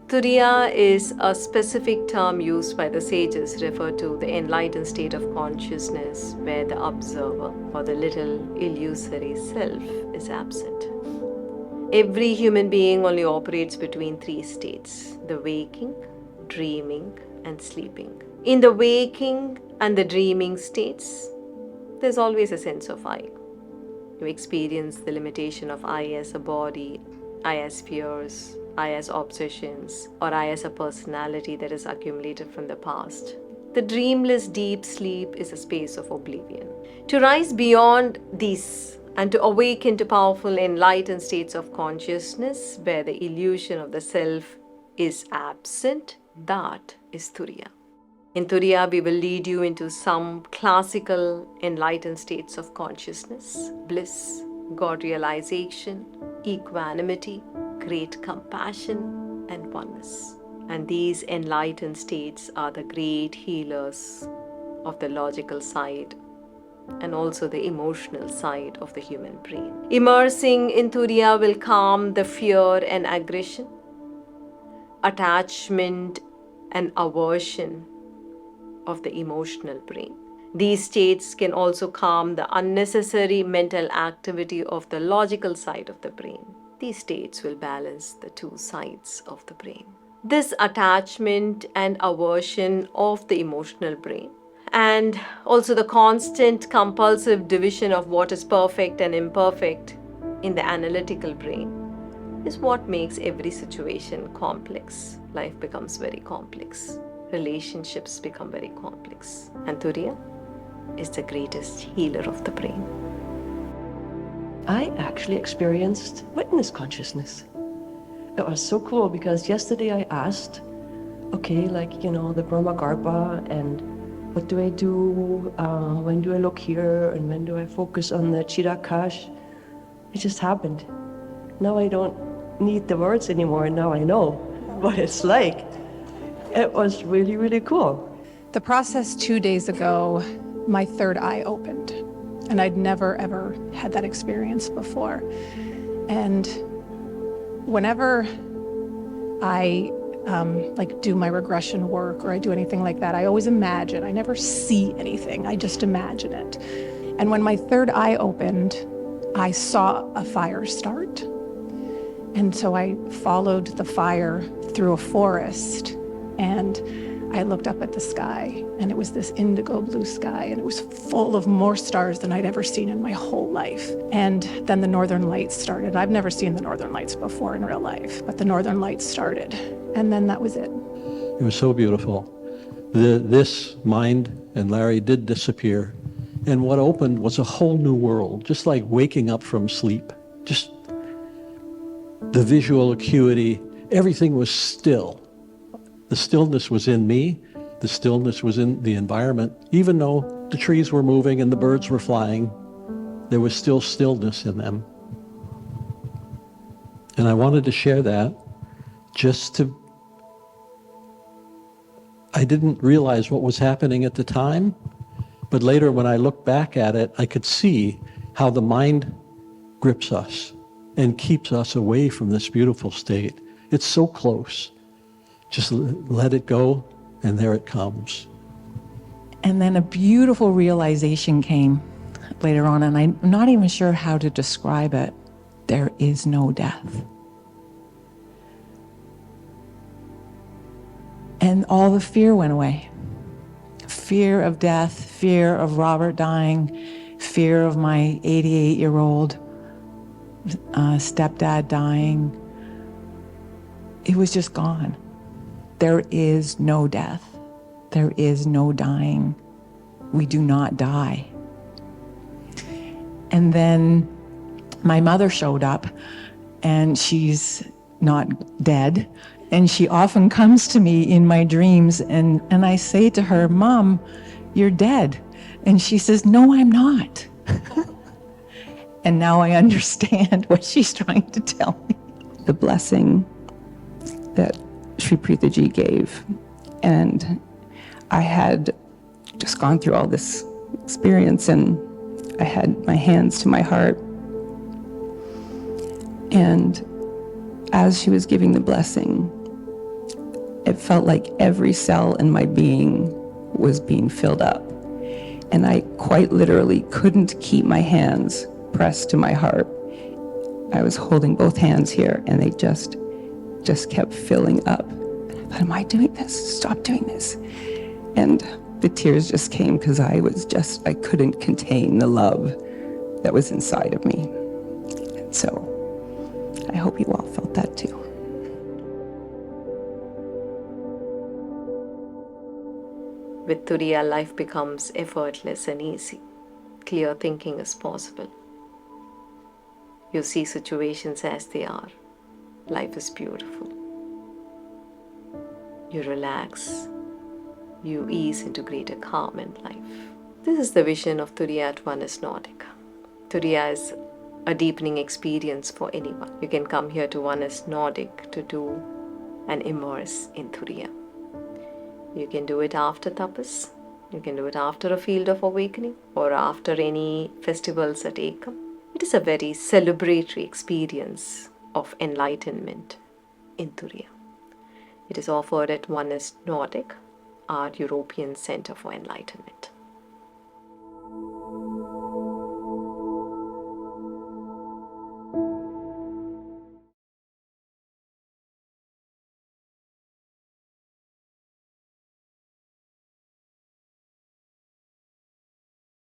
Turiya is a specific term used by the sages refer to the enlightened state of consciousness where the observer or the little illusory self is absent. Every human being only operates between three states: the waking, dreaming, and sleeping. In the waking and the dreaming states, there's always a sense of I. You experience the limitation of I as a body, I as fears, I as obsessions, or I as a personality that is accumulated from the past. The dreamless deep sleep is a space of oblivion. To rise beyond these and to awaken to powerful enlightened states of consciousness where the illusion of the self is absent, that is Turiya. In Turiya, we will lead you into some classical enlightened states of consciousness: bliss, God realization, equanimity, great compassion, and oneness. And these enlightened states are the great healers of the logical side and also the emotional side of the human brain. Immersing in Turiya will calm the fear and aggression, attachment and aversion of the emotional brain. These states can also calm the unnecessary mental activity of the logical side of the brain. These states will balance the two sides of the brain. This attachment and aversion of the emotional brain, and also the constant compulsive division of what is perfect and imperfect in the analytical brain, is what makes every situation complex. Life becomes very complex. Relationships become very complex. And Turiya is the greatest healer of the brain. I actually experienced witness consciousness. It was so cool because yesterday I asked, okay, the Brahma Garpa, and what do I do? When do I look here? And when do I focus on the Chirakash? It just happened. Now I don't need the words anymore. Now I know what it's like. It was really, really cool. The process 2 days ago, my third eye opened. And I'd never, ever had that experience before. And whenever I do my regression work or I do anything like that, I always imagine. I never see anything. I just imagine it. And when my third eye opened, I saw a fire start. And so I followed the fire through a forest, and I looked up at the sky, and it was this indigo blue sky, and it was full of more stars than I'd ever seen in my whole life. And then the Northern Lights started. I've never seen the Northern Lights before in real life, but the Northern Lights started, and then that was it. It was so beautiful. This mind and Larry did disappear, and what opened was a whole new world, just like waking up from sleep. Just the visual acuity, everything was still. The stillness was in me, the stillness was in the environment. Even though the trees were moving and the birds were flying, there was still stillness in them. And I wanted to share that I didn't realize what was happening at the time, but later when I looked back at it, I could see how the mind grips us and keeps us away from this beautiful state. It's so close. Just let it go, and there it comes. And then a beautiful realization came later on, and I'm not even sure how to describe it. There is no death. And all the fear went away. Fear of death, fear of Robert dying, fear of my 88-year-old stepdad dying. It was just gone. There is no death. There is no dying. We do not die. And then my mother showed up, and she's not dead. And she often comes to me in my dreams, and I say to her, "Mom, you're dead." And she says, "No, I'm not." And now I understand what she's trying to tell me. The blessing that Sri Preethaji gave, and I had just gone through all this experience, and I had my hands to my heart, and as she was giving the blessing, It felt like every cell in my being was being filled up. And I quite literally couldn't keep my hands pressed to my heart. I was holding both hands here, and they just kept filling up. I thought, am I doing this? Stop doing this. And the tears just came because I couldn't contain the love that was inside of me. And so I hope you all felt that too. With Turiya, life becomes effortless and easy. Clear thinking is possible. You see situations as they are. Life is beautiful. You relax. You ease into greater calm in life. This is the vision of Turiya at Oneness Nordic. Turiya is a deepening experience for anyone. You can come here to Oneness Nordic to do and immerse in Turiya. You can do it after tapas. You can do it after a field of awakening or after any festivals at Ekam. It is a very celebratory experience of enlightenment in Turiya. It is offered at Oneness Nordic, our European Center for Enlightenment.